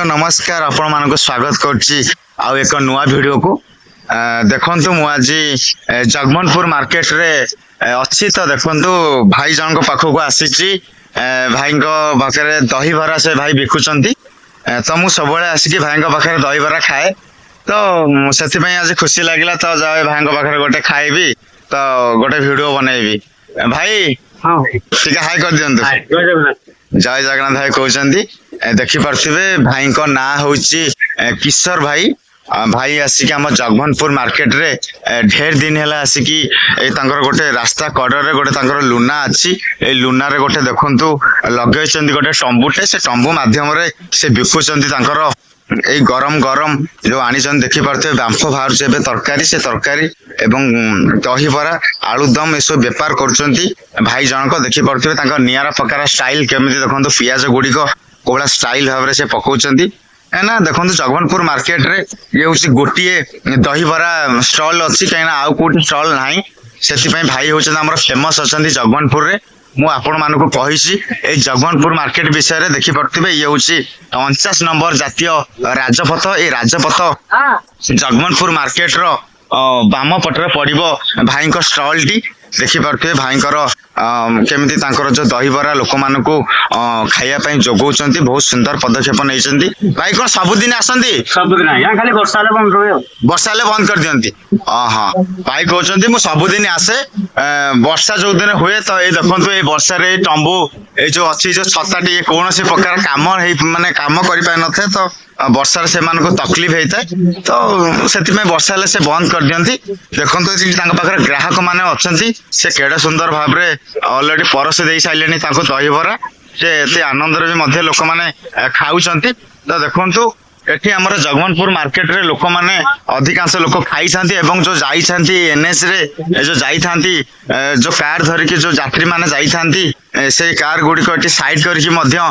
दर्शक नमस्कार आपण मानक स्वागत करछि आउ एक नुआ वीडियो को देखंतु मु आज जगमनपुर मार्केट रे अच्छी तो देखंतु भाई जन पाखक आसी भाई पाखे दही बरा से भाई बिकुचंती तो मु सब आसिक भाई पाखे दही बरा खाए तो से आज खुशी लगिला तो जाए भाई पाखे गोटे खाइबी तो गोटे वीडियो बनैबी भाई ठीक हाई कर दियंतु जय जगन्नाथ भाई कहते देखिपे भाई ना हूँ किशोर भाई भाई आसिक आम जगमनपुर मार्केट रे ढेर दिन है आसिक गोटे रास्ता कड़े गोटे लुना अच्छी लुना रे गोटे देखु लगे गोटे टंबुटे से टंबू मध्यम से बिकुंट ए गरम गरम जो आनी देखिपे बांफ बाहर तरकारी से तरकारी एवं दही बरा आलुदम ये बेपार कर भाई जनक देखिपे निरा प्रकार स्टाइल केमी देखो पियाज गुड़िक कोला स्टाइल भाव से पकाउछंती ना देखो जगमनपुर मार्केट रे ये हूँ गोटे दही बरा स्टॉल अच्छी कहीं आउ कौटी स्टॉल ना से भाई हूँ फेमस अच्छा जगमनपुर रे मु आपण मानक कही जगमनपुर मार्केट विषय देखिपे ये हूँ 49 नंबर जातीय राजपथ ये राजपथ जगमनपुर मार्केट रो बाम पटरे पड़ो भाई स्टॉल टी देखिपे भाई केमिति जो दही बरा लोक मान खाया जोगाउछंती बहुत सुंदर पदक्षेप नहीं भाई कौन सबुदिन आसती खाली वर्षा बंद कर दियंती हाँ भाई कहते मुझे सबुदिन आसे वर्षा जो दिन हुए तो ये देखो ये वर्षा रे टंबू ये जो अच्छी जो छताटी कौन सी प्रकार कम माने काम कर तो वर्षा से तकलीफ होता है तो से वर्षा से बंद कर दियंती देखो पाखे ग्राहक माने अच्छी से केड़े सुंदर भाव में ऑलरेडी परस दे सारे दही बरा से आनंद लोक मैंने खाऊंट तो देखु एठी हमर जगमनपुर मार्केट रे लोक माने अधिकांश लोक खाई थांती एवं जो जाई थांती एनएस रे जो जाई थांती जो कार धरिकी जो यात्री माने जाई थांती से कार गुडी को एठी साइड करके मध्य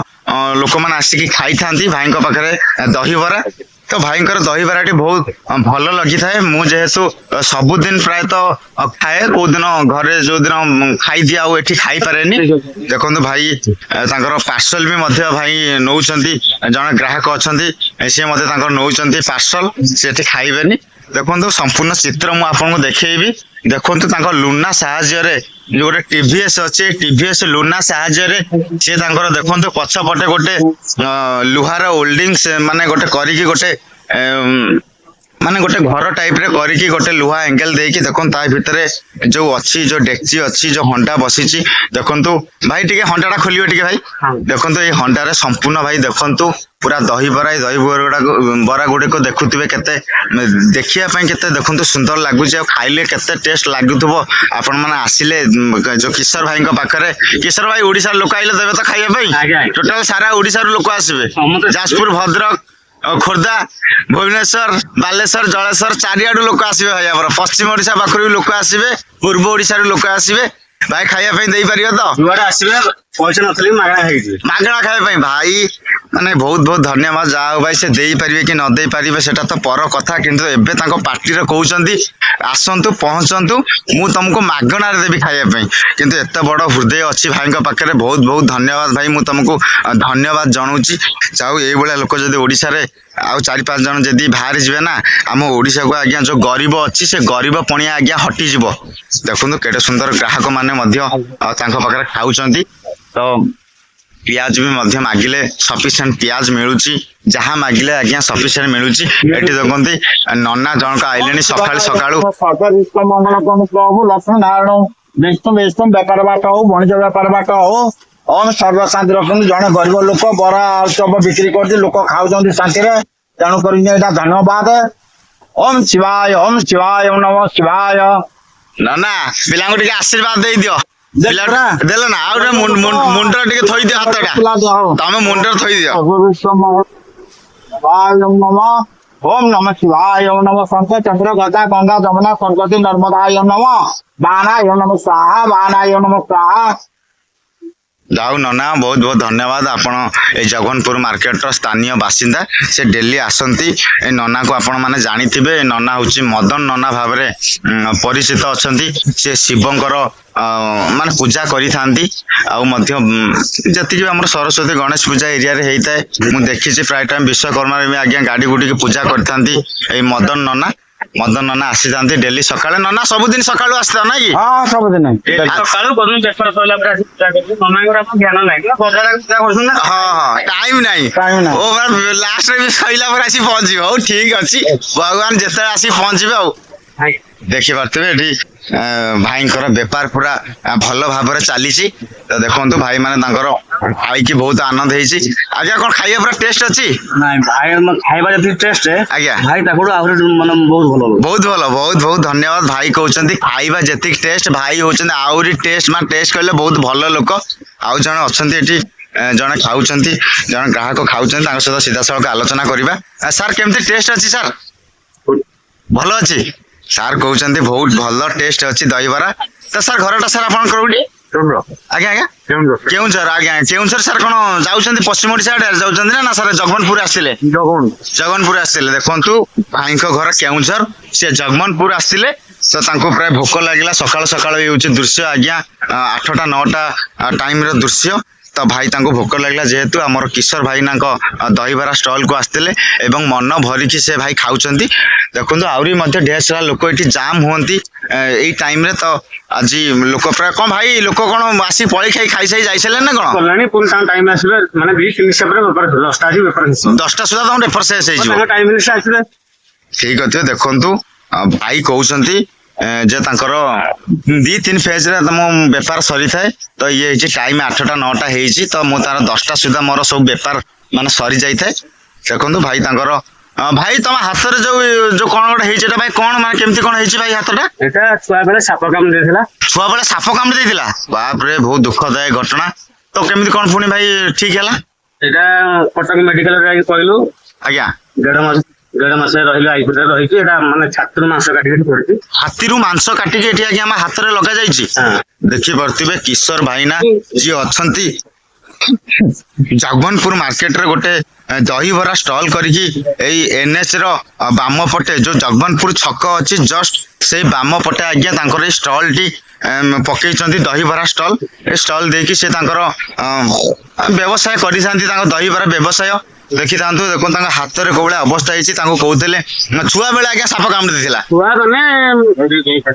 लोक माने आसिकी खाई थांती भाई पाखे दही बरा तो भाई दही बराटी बहुत भल लगी थाए मु जेहेतु सबुदिन प्राय तो खाए कौ दिन घरे जो दिन खाई दिया एठी खाई पारे देखो भाई पार्सल भी भाई नौ जन ग्राहक अच्छा सी नौ पार्सल से खाइबेनी देखो संपूर्ण चित्र मु आपको देखी देखो लुना साहाय्य जो गोटे टीवीएस अच्छे टीवीएस लुना साहाय्य सी देखो पछपटे गोटे लुहार होल्डिंग माने गोटे करिकी गोटे माने गोटे घर टाइप रे करिकी गोटे लुहा एंगल देकी देखो ता भितरे जो अच्छी जो डेक्ची अच्छी जो हंडा बसीची देखो भाई टिके हंडाटा खोलियो टिके भाई देखो ये हंडारे संपूर्ण भाई देखो पूरा दही बरा दही बरा गुड़िक देखुवे केते देखिया केते देखो सुंदर लगुच खाइले केते टेस्ट लगुव आपण मैंने आसिले जो किशोर भाई पाखे किशोर भाई ओडिशा लोक आइले देवे तो खाइबा टोटाल सारा ओडिशा लोक आसबे जाजपुर भद्रक खोर्धा भुवनेश्वर बालेश्वर जलेश्वर चारिआडू लोक आसबे भाई आम पश्चिम ओडिशा पाखर भी लोक आसबे पूर्व ओडिशा लोक आसबे भाई खाया दे पार तो पैसा नथली मागणा खाया भाई माने बहुत बहुत धन्यवाद जाओ भाई से दे पारे कि न दे पारे सेटा तो पर कथा किंतु एबे तांको पार्टी रे कहउचंती आसंतु पहुंचंतु मु तुमको मागणा रे देबी खाया किंतु एत बड़ हृदय अच्छी भाई पाखे बहुत बहुत धन्यवाद भाई मु तुमको धन्यवाद जनाऊँगी जाऊ ये लोक जब ओडिशा रे आउ 4-5 जन जदि बाहर जी ना आम ओडिशा को आज्ञा जो गरीब अच्छी से गरीब पणिया आज्ञा हटिଯିव देखो केटे सुंदर ग्राहक माने खाऊंट तो पियाज भी मागिले सफिशिएंट पियाज मिलूची जहाँ मागिले आज्ञा सफिशिएंट मिलूची एठी देखंती नन्ना जनक आइलेनी सकाळ सकाळू लक्ष्मी नारायण विष्णु व्यापार बाट हो वाणिज्य व्यापार बाट हो ओम सर्वशांति रखते जड़े गरीब लोक बरा चप बिक्री कर लोक खाऊं शांति तेणुक धन्यवाद ओम शिवाय ओम नमः शिवाय नाना पिला आशीर्वाद दे दियो देल ना आउ मुंडर टे थई दियो हाथटा तमे मुंडर थई दियो ओम नमः शिवाय ओम नमः शंकर चंद्र गदा गंगा जमुना सरस्वती नर्मदा ओम नमः बाना ओम नमः स्वाहा बाना ओम नमः स्वाहा ଯାଉ ନନା ବହୁତ ବହୁତ ଧନ୍ୟବାଦ ଆପଣ ଏ ଜଗନ୍ନପୁର ମାର୍କେଟର ସ୍ଥାନୀୟ ବାସିନ୍ଦା ସେ ଡେଲି ଆସନ୍ତି ଏ ନନାକୁ ଆପଣମାନେ ଜାଣିଥିବେ ଏ ନନା ହେଉଛି ମଦନ ନନା ଭାବରେ ପରିଚିତ ଅଛନ୍ତି ସେ ଶିବଙ୍କର ମାନେ ପୂଜା କରିଥାନ୍ତି ଆଉ ମଧ୍ୟ ଯେତିକି ବି ଆମର ସରସ୍ୱତୀ ଗଣେଶ ପୂଜା ଏରିଆରେ ହେଇଥାଏ ମୁଁ ଦେଖିଛି ପ୍ରାୟ ଟାଇମ୍ ବିଶ୍ୱକର୍ମାରେ ବି ଆଜ୍ଞା ଗାଡ଼ି ଗୁଡିକି ପୂଜା କରିଥାନ୍ତି ଏଇ ମଦନ ନନା ଆସିଥାନ୍ତି ଡେଲି ସକାଳେ ନନା ସବୁଦିନ ସକାଳୁ ଆସିଥାଉ ନା କି ହଁ ସବୁଦିନ ସକାଳୁ ବଦଳ ବେପାର ସରିଲା ପରେ ଆସି ପୂଜା କରୁଛୁ ନନାଙ୍କର ଆପଣ ଜ୍ଞାନ ନାହିଁ ନା ବଜାର ପୂଜା କରୁଛନ୍ତି ନା ହଁ ଟାଇମ ନାହିଁ Time ନାହିଁ। ଓ ଲାଷ୍ଟରେ ବି ସଇଲା ପରେ ଆସି ପହଞ୍ଚିବ ହଉ ଠିକ ଅଛି ଭଗବାନ ଯେତେବେଳେ ଆସି ପହଞ୍ଚିବେ ଆଉ ଆଜ୍ଞା। ଦେଖିପାରୁଥିବେ ଏଠି ଭାଇଙ୍କର ବେପାର ପୁରା ଭଲ ଭାବରେ ଚାଲିଛି ତ ଦେଖନ୍ତୁ ଭାଇ ମାନେ ତାଙ୍କର ଖାଇକି ବହୁତ ଆନନ୍ଦ ହେଇଛି ଆଜ୍ଞା କଣ ଖାଇବା ପୁରା ଟେଷ୍ଟ ଅଛି ନାଇଁ ଭାଇ ଖାଇବା ଯେତିକି ଟେଷ୍ଟ ଆଜ୍ଞା ଭାଇ ତାକୁ ଆହୁରି ମାନେ ବହୁତ ଭଲ ଲାଗେ। ବହୁତ ଭଲ ବହୁତ ବହୁତ ଧନ୍ୟବାଦ ଭାଇ କହୁଛନ୍ତି ଖାଇବା ଯେତିକି ଟେଷ୍ଟ ଭାଇ ହଉଛନ୍ତି ଆହୁରି ଟେଷ୍ଟ ମାନେ ଟେଷ୍ଟ କହିଲେ ବହୁତ ଭଲ ଲୋକ ଆଉ ଜଣେ ଅଛନ୍ତି ଏଠି ଜଣେ ଖାଉଛନ୍ତି ଜଣେ ଗ୍ରାହକ ଖାଉଛନ୍ତି ତାଙ୍କ ସହିତ ସିଧାସଳଖ ଆଲୋଚନା କରିବା ସାର୍ କେମିତି ଟେଷ୍ଟ ଅଛି ସାର୍ ଭଲ ଅଛି ସାର୍ କହୁଛନ୍ତି ବହୁତ ଭଲ ଟେଷ୍ଟ ଅଛି ଦହିବରା ତ ସାର୍ ଘରଟା ସାର୍ ଆପଣଙ୍କର କୋଉଠି ଆଜ୍ଞା ଆଜ୍ଞା କେଉଁଝର ଆଜ୍ଞା କେଉଁଝର ସାର୍ କଣ ଯାଉଛନ୍ତି ପଶ୍ଚିମ ଓଡ଼ିଶା ଆଡେ ଯାଉଛନ୍ତି ନା ସାର୍ ଜଗନ୍ନପୁର ଆସିଥିଲେ ଜଗନ୍ନପୁର ଆସିଥିଲେ ଦେଖନ୍ତୁ ଭାଇଙ୍କ ଘର କେଉଁଝର ସେ ଜଗମନପୁର ଆସିଥିଲେ ତ ତାଙ୍କୁ ପ୍ରାୟ ଭୋକ ଲାଗିଲା ସକାଳ ସକାଳ ହେଉଛି ଦୃଶ୍ୟ ଆଜ୍ଞା 8ଟା 9ଟା ଟାଇମର ଦୃଶ୍ୟ ତ ଭାଇ ତାଙ୍କୁ ଭୋକ ଲାଗିଲା ଯେହେତୁ ଆମର କିଶୋର ଭାଇନାଙ୍କ ଦହିବରା ଷ୍ଟଲକୁ ଆସିଥିଲେ ଏବଂ ମନ ଭରିକି ସେ ଭାଇ ଖାଉଛନ୍ତି ଦେଖନ୍ତୁ ଆହୁରି ମଧ୍ୟ ଢେର ସାରା ଲୋକ ଏଠି ଜାମ୍ ହୁଅନ୍ତି ଏଇ ଟାଇମରେ ତ ଆଜି ଲୋକ ପ୍ରାୟ କଣ ଭାଇ ଲୋକ କଣ ଆସି ପଳେଇ ଖାଇସାରି ଯାଇସାରିଲେଣି ନା କଣ କଲାଣି ପୁଣି ତାଙ୍କ ଟାଇମ ଆସିଲେ ମାନେ 2-3 ହିସାବରେ ବେପାର 10ଟା ଆସି ବେପାର ହେଇଛି 10ଟା ସୁଦ୍ଧା ତମ ରେଫର ଶେଷ ହେଇଯିବ ତାଙ୍କ ଟାଇମ ଆସିଲେ ଠିକ ଅଛି ଦେଖନ୍ତୁ ଭାଇ କହୁଛନ୍ତି ଯେ ତାଙ୍କର 2-3 ଫେଜରେ ତମ ବେପାର ସରିଥାଏ ତ ଇଏ ହେଇଛି ଟାଇମ 8ଟା 9ଟା ହେଇଛି ତ ମୁଁ ତାର 10ଟା ସୁଦ୍ଧା ମୋର ସବୁ ବେପାର ମାନେ ସରି ଯାଇଥାଏ ଦେଖନ୍ତୁ ଭାଇ ତାଙ୍କର ଭାଇ ତମ ହାତରେ ଯୋଉ କଣ ଗୋଟେ ହେଇଛି ଏଟା ଭାଇ କଣ ମାନେ କେମିତି କଣ ହେଇଛି ଭାଇ ହାତଟା ଏଟା ଛୁଆ ବେଳେ ସାପ କାମ ଦେଇଥିଲା ଛୁଆ ବେଳେ ସାପ କାମୁଡି ଦେଇଥିଲା ବାପରେ ବହୁତ ଦୁଃଖଦାୟକ ଘଟଣା ତ କେମିତି କଣ ପୁଣି ଭାଇ ଠିକ ହେଲା ଏଟା କଟକ ମେଡିକାଲରେ ଯାଇକି କହିଲୁ ଆଜ୍ଞା ଦେଢ ମାସ ରହିଲୁ ଆଇପୁରରେ ରହିକି ଏଟା ମାନେ ଛାତିରୁ ମାଂସ କାଟିକି ପଡିଛି ହାତୀରୁ ମାଂସ କାଟିକି ଏଠି ଆଜ୍ଞା ଆମ ହାତରେ ଲଗାଯାଇଛି ଦେଖିପାରୁଥିବେ କିଶୋର ଭାଇନା ଯିଏ ଅଛନ୍ତି ଜଗନ୍ନପୁର ମାର୍କେଟରେ ଗୋଟେ ଦହିବରା ଷ୍ଟଲ କରିକି ଏଇ NH ର ବାମ ପଟେ ଯୋଉ ଜଗନ୍ନପୁର ଛକ ଅଛି ଜଷ୍ଟ ସେଇ ବାମ ପଟେ ଆଜ୍ଞା ତାଙ୍କର ଏଇ ଷ୍ଟଲଟି ପକେଇଛନ୍ତି ଦହିବରା ଷ୍ଟଲ ଏ ଷ୍ଟଲ ଦେଇକି ସେ ତାଙ୍କର ବ୍ୟବସାୟ କରିଥାନ୍ତି ତାଙ୍କ ଦହିବରା ବ୍ୟବସାୟ ଦେଖିଥାନ୍ତୁ ଦେଖନ୍ତୁ ତାଙ୍କ ହାତରେ କୋଉ ଭଳିଆ ଅବସ୍ଥା ହେଇଛି ତାଙ୍କୁ କହୁଥିଲେ ଛୁଆ ବେଳେ ଆଜ୍ଞା ସାପ କାମୁଡି ଦେଇଥିଲା ଛୁଆ ମାନେ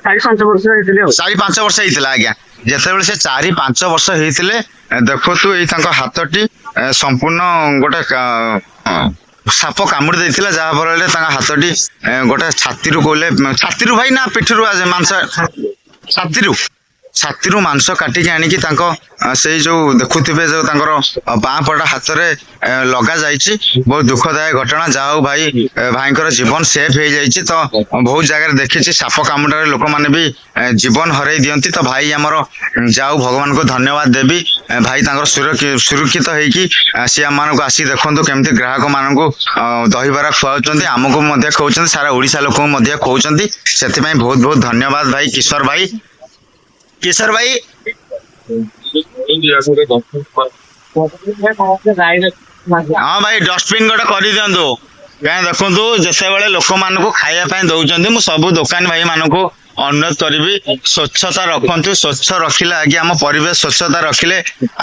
4-5 ବର୍ଷ ହେଇଥିଲେ ଆଉ 4-5 ବର୍ଷ ହେଇଥିଲା ଆଜ୍ଞା ଯେତେବେଳେ ସେ 4-5 ବର୍ଷ ହେଇଥିଲେ ଦେଖନ୍ତୁ ଏଇ ତାଙ୍କ ହାତଟି ସମ୍ପୂର୍ଣ୍ଣ ଗୋଟେ ସାପ କାମୁଡି ଦେଇଥିଲା ଯାହା ଫଳରେ ତାଙ୍କ ହାତଟି ଗୋଟେ ଛାତିରୁ ଭାଇ ନା ପିଠିରୁ ମାଂସ ଛାତିରୁ ମାଂସ କାଟିକି ଆଣିକି ତାଙ୍କ ସେଇ ଯୋଉ ଦେଖୁଥିବେ ଯୋଉ ତାଙ୍କର ବାଁ ପଟ ହାତରେ ଲଗା ଯାଇଛି ବହୁତ ଦୁଃଖଦାୟକ ଘଟଣା ଯାହା ହଉ ଭାଇଙ୍କର ଜୀବନ ସେଫ ହେଇଯାଇଛି ତ ବହୁତ ଜାଗାରେ ଦେଖିଛି ସାପ କାମୁଡାରେ ଲୋକମାନେ ବି ଜୀବନ ହରେଇ ଦିଅନ୍ତି ତ ଭାଇ ଆମର ଯାଉ ଭଗବାନଙ୍କୁ ଧନ୍ୟବାଦ ଦେବି ଭାଇ ତାଙ୍କର ସୁରକ୍ଷିତ ହେଇକି ସିଏ ଆମମାନଙ୍କୁ ଆସି ଦେଖନ୍ତୁ କେମିତି ଗ୍ରାହକ ମାନଙ୍କୁ ଦହିବରା ଖୁଆଉଛନ୍ତି ଆମକୁ ମଧ୍ୟ ଖୁଆଉଛନ୍ତି ସାରା ଓଡ଼ିଶା ଲୋକଙ୍କୁ ମଧ୍ୟ ଖୁଆଉଛନ୍ତି ସେଥିପାଇଁ ବହୁତ ବହୁତ ଧନ୍ୟବାଦ ଭାଇ କିଶୋର ଭାଇ ହଁ ଭାଇ ଡଷ୍ଟବିନ୍ ଗୋଟେ କରିଦିଅନ୍ତୁ କାହିଁ ଦେଖନ୍ତୁ ଯେତେବେଳେ ଲୋକମାନଙ୍କୁ ଖାଇବା ପାଇଁ ଦଉଛନ୍ତି ମୁଁ ସବୁ ଦୋକାନୀ ଭାଇ ମାନଙ୍କୁ ଅନୁରୋଧ କରିବି ସ୍ୱଚ୍ଛତା ରଖନ୍ତୁ ସ୍ୱଚ୍ଛ ରଖିଲେ ଆଜ୍ଞା ଆମ ପରିବେଶ ସ୍ୱଚ୍ଛତା ରଖିଲେ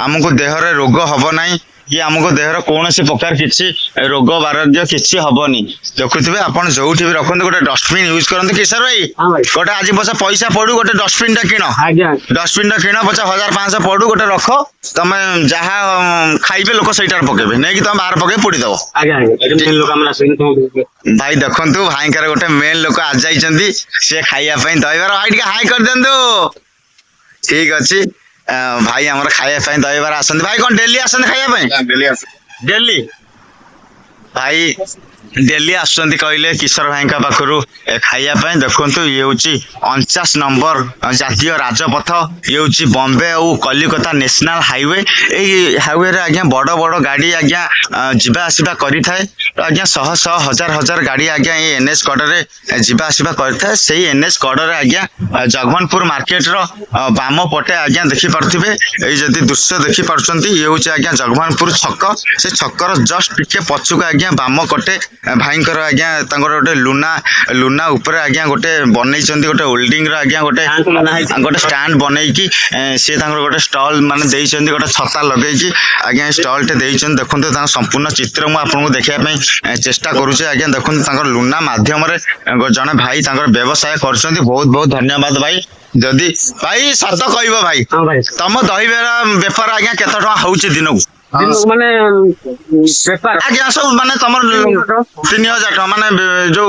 ଆମକୁ ଦେହରେ ରୋଗ ହବ ନାହିଁ କି ଆମକୁ ଦେହର କୌଣସି ପ୍ରକାର କିଛି ରୋଗ ବାରୋଗ୍ୟ କିଛି ହବନି ଦେଖୁଥିବେ ଆପଣ ଯୋଉଠି ବି ରଖନ୍ତୁ ଗୋଟେ ଡଷ୍ଟବିନ୍ ୟୁଜ କରନ୍ତୁ କିଶୋର ଭାଇ ଗୋଟେ ଆଜି ପଇସା ପଡୁ ଗୋଟେ ଡଷ୍ଟବିନ୍ ଟା କିଣ ଡଷ୍ଟବିନ୍ ଟା କିଣ 1000-500 ପଡୁ ଗୋଟେ ରଖ ତମେ ଯାହା ଖାଇବେ ଲୋକ ସେଇଟାରେ ପକେଇବେ ନେଇକି ତମେ ବାହାର ପକେଇ ପୋଡିଦବ ଭାଇ ଦେଖନ୍ତୁ ଭାଇଙ୍କର ଗୋଟେ ମେନ୍ ଲୋକ ଆସିଯାଇଛନ୍ତି ସେ ଖାଇବା ପାଇଁ ଦହିବରା ଭାଇ ଟିକେ ହାଇ କରିଦିଅନ୍ତୁ ଠିକ ଅଛି ଭାଇ ଆମର ଖାଇବା ପାଇଁ ଦହିବରା ଆସନ୍ତି ଭାଇ କଣ ଡେଲି ଆସନ୍ତି ଖାଇବା ପାଇଁ ଡେଲି भाई डेली आसुचंती कहले किशोर भाई पाखु खाइया देखु ये हूँ 49 नंबर जातीय राजपथ ये हूँ बॉम्बे और कलिकता नेशनल हाईवे यही हाईवे रे आज्ञा बड़ बड़ गाड़ी आज्ञा जीवा आसवा करें आज्ञा शह शह हजार हजार गाड़ी आज्ञा ये एनएच कड़े जीवा आसवा करें से एनएच कड़े आज्ञा जगमनपुर मार्केट रो बाम पटे आज्ञा देखिपे जदि दृश्य देखिपार्टी ये हूँ आज्ञा जगमनपुर छक से छकर जस्ट टिके पछुक आज्ञा बाम कटे भाईंकर आज्ञा गोटे लुना लुना ऊपर आज्ञा गोटे बनई गोटे होल्डिंग आज्ञा गोटे गोटे स्टैंड बनईकी सी गोटे स्टल मान गोटे छता लगे आज्ञा स्टल टे देखते संपूर्ण चित्र मुझे देखा चेष्टा करुचे आज्ञा देखते लुना मध्यम जड़े भाई व्यवसाय कर बहुत बहुत धन्यवाद भाई जदि भाई सत कह भाई तुम दही बेपार आज्ञा केत टका हूँ दिन को माने बेपार आज्ञा सब माने तुम 3000 टका माने जो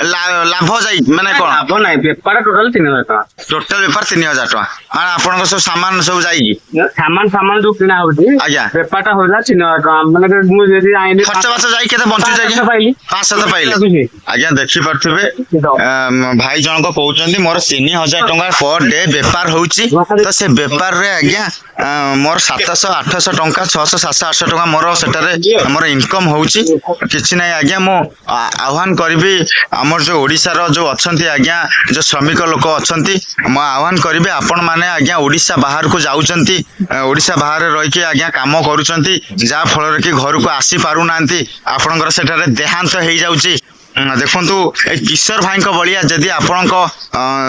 लाभ जाई माने कौन लाभ नहीं बेपार टोटल 3000 टका टोटल बेपार 3000 टका माने आपन सब सामान सब जाई सामान जो किना होची आज्ञा बेपारटा होला 3000 टका माने मु जदी आइली खर्च बास जाई केते बंचू जाई पाइली 500 पाइले आज्ञा देखि परथिबे भाई जन को कहउचंदी मोर 3000 टका पर डे बेपार होउची तो से बेपार रे आज्ञा मोर 700 800 टका 600 700 800 टका मोर सेटारे मोर इनकम होउची किछि नै आज्ञा मो आह्वान करबी हमर जो ओडिसा रो जो अछंती आज्ञा जो श्रमिक लोक अछंती मो आह्वान करबी आपण माने आज्ञा ओडिसा बाहर को जाउचंती ओडिसा बाहर रहि के आज्ञा काम करूचंती जा फल कि घर को आसी पारु नांती आपनकर सेटारे देहांत हेई जाउची देखु किशोर भाई भाया जदि आपण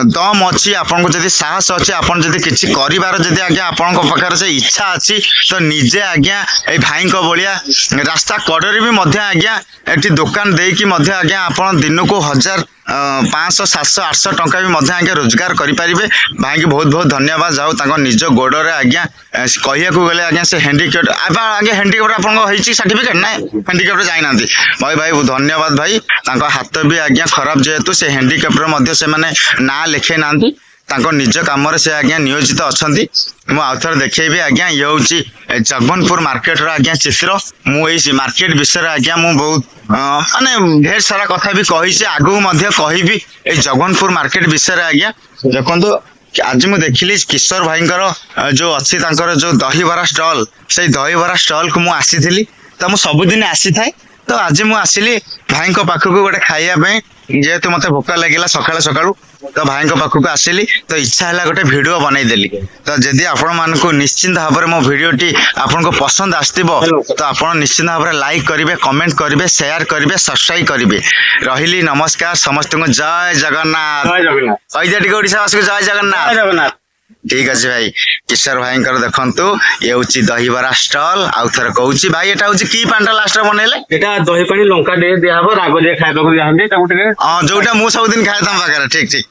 दम अच्छी आपन को जदि साहस अच्छी आपन जदि किछि करिवार जदि आज्ञा आपण पाखर से इच्छा अच्छी तो निजे आज्ञा ए भाई भाया रास्ता कड़े भी मध्य आज्ञा एटी दुकान देकी मध्य आज्ञा आपण दिन को 1000 500 700 800 टंका भी मध्य आज्ञा रोजगार करें भाई की बहुत बहुत धन्यवाद जाओ निज गोड़े आज्ञा कहिया को गले आज्ञा से हैंडिकेप्ट आगे हैंडिकेप्ट आपन सर्टिफिकेट ना हैंडिकेप्ट जाइना भाई भाई धन्यवाद भाई हाथ भी आज्ञा खराब जेहेतु से हैंडिकेप्ट से माने ना लिखे ना निज कम से आज्ञा नियोजित अच्छा मुझे आउ थे देखेबी आज्ञा ये हूँ जगमनपुर मार्केट आज्ञा चित्र मुझे मार्केट विषय आज्ञा मु बहुत माने ढेर सारा कथा भी कही आगू कहबी जगमनपुर मार्केट विषय आज्ञा देखो आज मुझे देखिली किशोर भाई जो अच्छी जो दहीबरा स्टल से दहीबरा स्टल को मुझे तो मुझे सबुदिन आसी थाए तो आज मुझे आसिली भाई पाखक गोटे खाइबा जेहेतु मत भोक लगे सका सका तो भाई पाखक आसिली तो इच्छा है गोटे वीडियो बनईदेली तो जदि आपण मानक निश्चिंत भाव में मो भिडियोटी आपन को पसंद आसो तो आप निश्चिंत भाव में लाइक करेंगे कमेंट करेंगे शेयर करेंगे सब्सक्राइब करेंगे रही नमस्कार समस्त को जय जगन्नाथ कहीदे ओडिशावासी को जय जगन्नाथ ठीक अच्छे भाई किशोर भाई देखु ये हूँ दहीबरा स्टल आउ थे कहूँ भाई एटा हूँ कि पांटा लास्ट बनइले एटा दही पानी लंका दे दिया हबो राग दे खाइबा को दिया हंदे हां जोटा मु सब दिन खाए तम पाखरे ठीक ठीक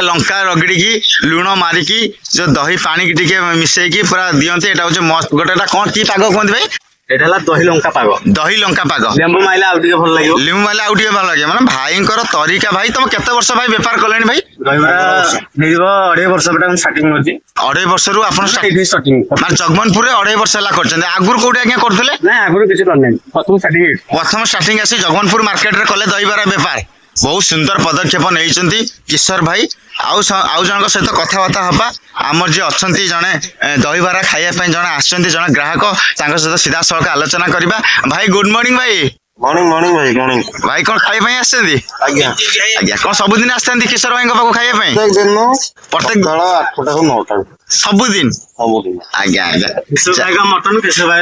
लंका रगड़ी की लुण मारिकी जो दही पानी की मिसेकी पूरा दियंते एटा हूँ मस्त गोटेटा कौन की पाग कहते भाई एटाला दही लंका पाग लेंबू माइला आउ टिके भल लागियो लेंबू माइला आउ टिके भल लागियो माने भाईंकर तरीका भाई तुम केते वर्ष भाई व्यापार कलेनी भाई दहीबरा 2.5 वर्ष बेटा स्टार्टिंग होची 2.5 वर्ष रु आपन स्टार्टिंग माने जगमनपुर रे 2.5 वर्ष ला करछन आगुर कोडी आज्ञा करथले ना आगुर किछ करनै प्रथम स्टार्टिंग आसी जगमनपुर मार्केट रे कले दहीबरा व्यापार बहुत सुंदर पदक्षेप नहीं किशोर भाई आउ जन सहित कथबार्ता हवा आमर जी अच्छा जड़े दहीबरा खाइबा जड़े आसते जड़े ग्राहक सहित सीधा सड़क आलोचना करवा भाई गुड मॉर्निंग भाई मॉर्निंग भाई मॉर्निंग भाई कौन खाइबा आसते आज्ञा आज्ञा कौन सबुदिन आसते किशोर भाई पाक खाइबा प्रत्येक 8टा 9टा सबुदिन आज्ञा आज्ञा मटन किशोर भाई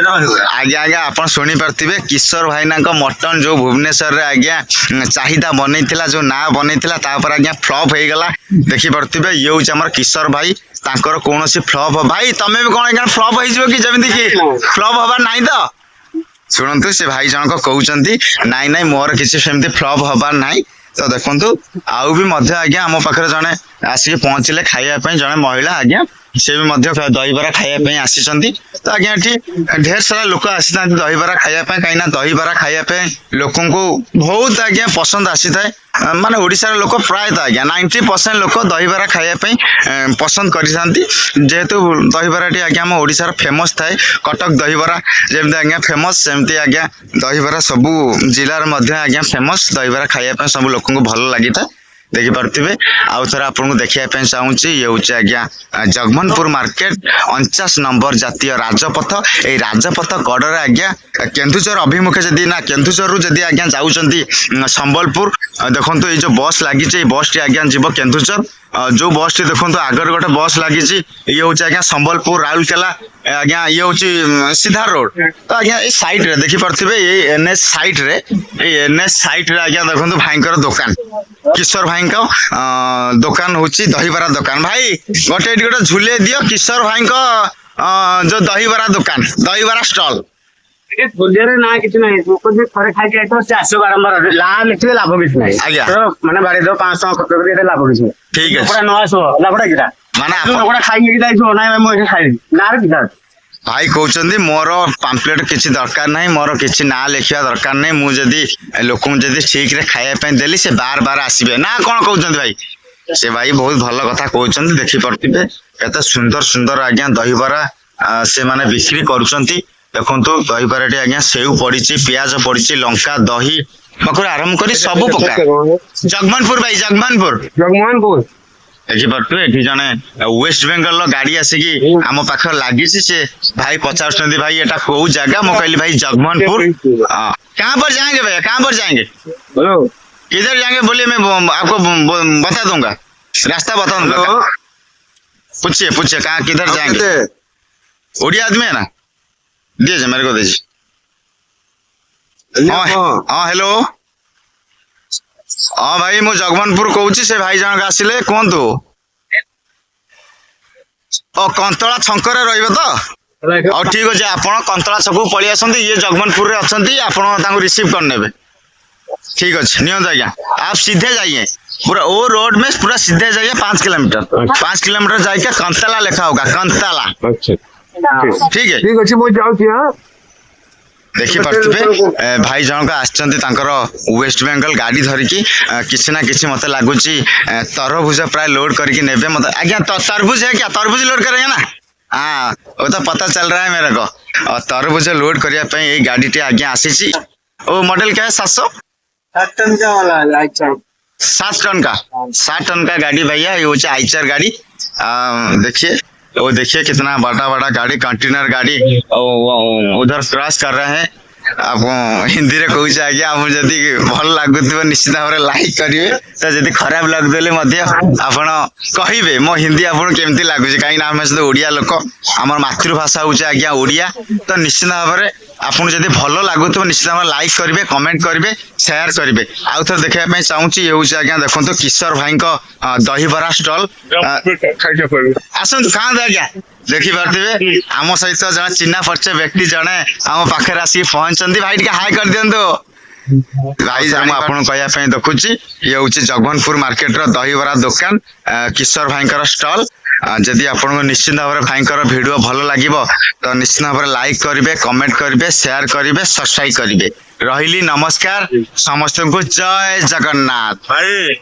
आज्ञा आज्ञा आप शुणी पार्थिबे किशोर भाई मटन जो भुवनेश्वर आज्ञा चाहिदा बनई जो ना बनई आज्ञा फ्लॉप हो गला देखी पार्थिबे ये हूँ आम किशोर भाई तांकर कौन फ्लॉप भाई तमें भी कौन आज्ञा फ्लॉप हो जमी कि फ्लॉप हबार नाई तो शुणु से भाई जनक कहते नाई नाई मोर किसी सेमती फ्लॉप हबार नाई तो देखु आउ भी आज्ञा आम पाखे जड़े आसिक पहुँचले खाइबा जड़े महिला आज्ञा ସେ ବି ମଧ୍ୟ ଦହିବରା ଖାଇବା ପାଇଁ ଆସିଛନ୍ତି। ତ ଆଜ୍ଞା ଏଠି ଢେର ସାରା ଲୋକ ଆସିଥାନ୍ତି ଦହିବରା ଖାଇବା ପାଇଁ, କାହିଁକିନା ଦହିବରା ଖାଇବା ପାଇଁ ଲୋକଙ୍କୁ ବହୁତ ଆଜ୍ଞା ପସନ୍ଦ ଆସିଥାଏ। ମାନେ ଓଡ଼ିଶାର ଲୋକ ପ୍ରାୟତଃ ଆଜ୍ଞା 90% ଲୋକ ଦହିବରା ଖାଇବା ପାଇଁ ପସନ୍ଦ କରିଥାନ୍ତି, ଯେହେତୁ ଦହିବରାଟି ଆଜ୍ଞା ଆମ ଓଡ଼ିଶାର ଫେମସ୍ ଥାଏ। କଟକ ଦହିବରା ଯେମିତି ଆଜ୍ଞା ଫେମସ୍, ସେମିତି ଆଜ୍ଞା ଦହିବରା ସବୁ ଜିଲ୍ଲାର ମଧ୍ୟ ଆଜ୍ଞା ଫେମସ୍। ଦହିବରା ଖାଇବା ପାଇଁ ସବୁ ଲୋକଙ୍କୁ ଭଲ ଲାଗିଥାଏ। ଦେଖିପାରୁଥିବେ। ଆଉ ଥରେ ଆପଣଙ୍କୁ ଦେଖିବା ପାଇଁ ଚାହୁଁଛି, ଇଏ ହେଉଛି ଆଜ୍ଞା ଜଗମନପୁର ମାର୍କେଟ 49 ନମ୍ବର ଜାତୀୟ ରାଜପଥ। ଏଇ ରାଜପଥ କଡ଼ରେ ଆଜ୍ଞା କେନ୍ଦୁଝର ଅଭିମୁଖେ ଯଦି ନା କେନ୍ଦୁଝରରୁ ଯଦି ଆଜ୍ଞା ଯାଉଛନ୍ତି ସମ୍ବଲପୁର, ଦେଖନ୍ତୁ ଏଇ ଯୋଉ ବସ୍ ଲାଗିଛି, ଏଇ ବସ୍ଟି ଆଜ୍ଞା ଯିବ କେନ୍ଦୁଝର। ଯୋଉ ବସ୍ଟି ଦେଖନ୍ତୁ ଆଗରେ ଗୋଟେ ବସ୍ ଲାଗିଛି, ଇଏ ହେଉଛି ଆଜ୍ଞା ସମ୍ବଲପୁର ରାଉରକେଲା ଆଜ୍ଞା, ଇଏ ହେଉଛି ସିଧା ରୋଡ। ତ ଆଜ୍ଞା ଏଇ ସାଇଡରେ ଦେଖିପାରୁଥିବେ, ଏଇ NH ସାଇଡରେ, ଏଇ NH ସାଇଡରେ ଆଜ୍ଞା ଦେଖନ୍ତୁ ଭାଇଙ୍କର ଦୋକାନ, କିଶୋର ଭାଇଙ୍କ ଦୋକାନ ହଉଛି ଦହିବରା ଦୋକାନ। ଭାଇ ଗୋଟେ ଏଠି ଗୋଟେ ଝୁଲେଇ ଦିଅ କିଶୋର ଭାଇଙ୍କ ଯୋଉ ଦହିବରା ଦୋକାନ, ଦହିବରା ଷ୍ଟଲ। ଏ ଭୁଲିଆରେ ନା କିଛି ନାହିଁ। ଲୋକ ଯଦି ଥରେ ଖାଇକି ଯାଇଥିବ ସେ ଆସିବ ବାରମ୍ବାର। ଲେଖିଲେ ଲାଭ କିଛି ନାହିଁ। ଆଜ୍ଞା। ତ ମାନେ ବାড়ি ଦବ 500 ଟଙ୍କା ଖର୍ଚ୍ଚ କରି ଏଟା ଲାଭ କିଛି ନାହିଁ। ଠିକ ଅଛି। ଲୋକଟା ନ ଆସିବ ଲାଭଟା କିଟା? ମାନେ ଯୋଉ ଲୋକଟା ଖାଇକି ଯାଇଥିବ, ନାଇଁ ଭାଇ ମୁଁ ଏଠି ଖାଇବି, ନାଁରେ କିଛି ଅଛି। ଭାଇ କହୁଛନ୍ତି ମୋର ପାମ୍ପଲେଟ କିଛି ଦରକାର ନାହିଁ, ମୋର କିଛି ନାଁ ଲେଖିବା ଦରକାର ନାହିଁ, ମୁଁ ଯଦି ଲୋକଙ୍କୁ ଯଦି ଠିକରେ ଖାଇବା ପାଇଁ ଦେଲି ସେ ବାର ବାର ଆସିବେ ନା କଣ କହୁଛନ୍ତି ଭାଇ? ସେ ଭାଇ ବହୁତ ଭଲ କଥା କହୁଛନ୍ତି। ଦେଖିପାରୁଥିବେ କେତେ ସୁନ୍ଦର ସୁନ୍ଦର ଆଜ୍ଞା ଦହିବରା ସେମାନେ ବିକ୍ରି କରୁଛନ୍ତି। ଦେଖନ୍ତୁ ଦହିବରାଟି ଆଜ୍ଞା ସେଉ ପଡିଛି, ପିଆଜ ପଡିଛି, ଲଙ୍କା, ଦହି ପାଖରୁ ଆରମ୍ଭ କରି ସବୁ ପ୍ରକାର। ଜଗମନପୁର ଭାଇ, ଜଗମନପୁର। ଜଗମୋହନପୁର। ଦେଖିପାରୁଥିବେ ଏଠି ଜଣେ ୱେଷ୍ଟ ବେଙ୍ଗଲର ଗାଡି ଆସିକି ଆମ ପାଖରେ ଲାଗିଛି। ସେ ଭାଇ ପଚାରୁଛନ୍ତି ଭାଇ ଏଟା କୋଉ ଜାଗା? ମୁଁ କହିଲି ଭାଇ ଜଗମନपुर। कहाँ पर जाएंगे भैया, कहाँ पर जाएंगे? बोलो। किधर जाएंगे बोलिए, मैं आपको बता दूंगा, रास्ता बता दूंगा। पूछिए पूछिए कहाँ किधर जाएंगे? उड़िया आदमी है ना, दीजिए मेरे को दीजिए। हाँ हेलो, हाँ भाई ମୁଁ ଜଗମନପୁର କହୁଛି। ସେ ଭାଇ ଜଣକ ଆସିଲେ, କୁହନ୍ତୁ। କନ୍ତଳା ଛକରେ ରହିବେ ତ? ହଉ ଠିକ ଅଛି, ଆପଣ କନ୍ତଳା ଛକକୁ ପଳେଇ ଆସନ୍ତୁ, ଇଏ ଜଗମନପୁରରେ ଅଛନ୍ତି, ଆପଣ ତାଙ୍କୁ रिसीव କରିନେବେ। ठीक ଅଛି, ନିଅନ୍ତୁ ଆଜ୍ଞା। आप सीधे जाइए, पूरा वो रोड में पूरा सीधे जाइए 5 किलोमीटर। 5 किलोमीटर जाके कंतला लिखा होगा, कंतला। ठीक है, ଠିକ ଅଛି ମୁଁ ଯାଉଛି। ହଁ ଦେଖିପାରୁଥିବେ ଭାଇ ଜଣକ ଆସିଛନ୍ତି ତାଙ୍କର ୱେଷ୍ଟ ବେଙ୍ଗଲ ଗାଡି ଧରିକି। କିଛି ନା କିଛି ମତେ ଲାଗୁଛି ତରଭୁଜ ପ୍ରାୟ ଲୋड କରିକି ନେବେ। ମତେ ଆଜ୍ଞା तरबूज है क्या? तरबूज लोड करेंगे ना? हाँ वो तो पता चल रहा है मेरे को। तरबूज लोड करने ପାଇଁ ଏଇ ଗାଡିଟି ଆଜ୍ଞା ଆସିଛି। ଓ मॉडल क्या है? 700 7 टन का वाला लाइट 7 टन का, 7 टन का गाड़ी भैया, ये हो आइचर गाड़ी। देखिए वो देखिए कितना बड़ा बड़ा गाड़ी, कंटेनर गाड़ी उधर क्रॉस कर रहे हैं। आप हिंदी रे कहूँ आज्ञा, आप जदि भल लगुव निश्चित भाव लाइक करेंगे, तो जदि खराब लगदेले आपण कहे मो हिंदी आपको केमती लगुच, कहीं आम सब ओडिया लोक, आम मातृभाषा हूँ आज्ञा ओडिया। तो निश्चित भाव में आपको जब भल लगुव निश्चित भाव लाइक करेंगे, कमेंट करेंगे, शेयर करेंगे। आउ थे देखा चाहूँगी, ये हूँ आज्ञा देखो किशोर भाई दहीबरा स्टल। आसतु खाते आज्ञा। देखिपे आम सहित जन चिन्हा परिचय व्यक्ति जड़े आम पाखे आसिक पहुंचती। भाई टे हाई कर दिंतु। भाई आपको कहवाई देखुची, ये हूँ जगमनपुर मार्केट दहीबरा दुकान, किशोर भाई स्टल। जदि आपको निश्चित भाव में भाई भिडियो भल लगे तो निश्चित भाव में लाइक करेंगे, कमेंट करेंगे, शेयर करेंगे, सब्सक्राइब करेंगे। रही नमस्कार, समस्त को जय जगन्नाथ। भाई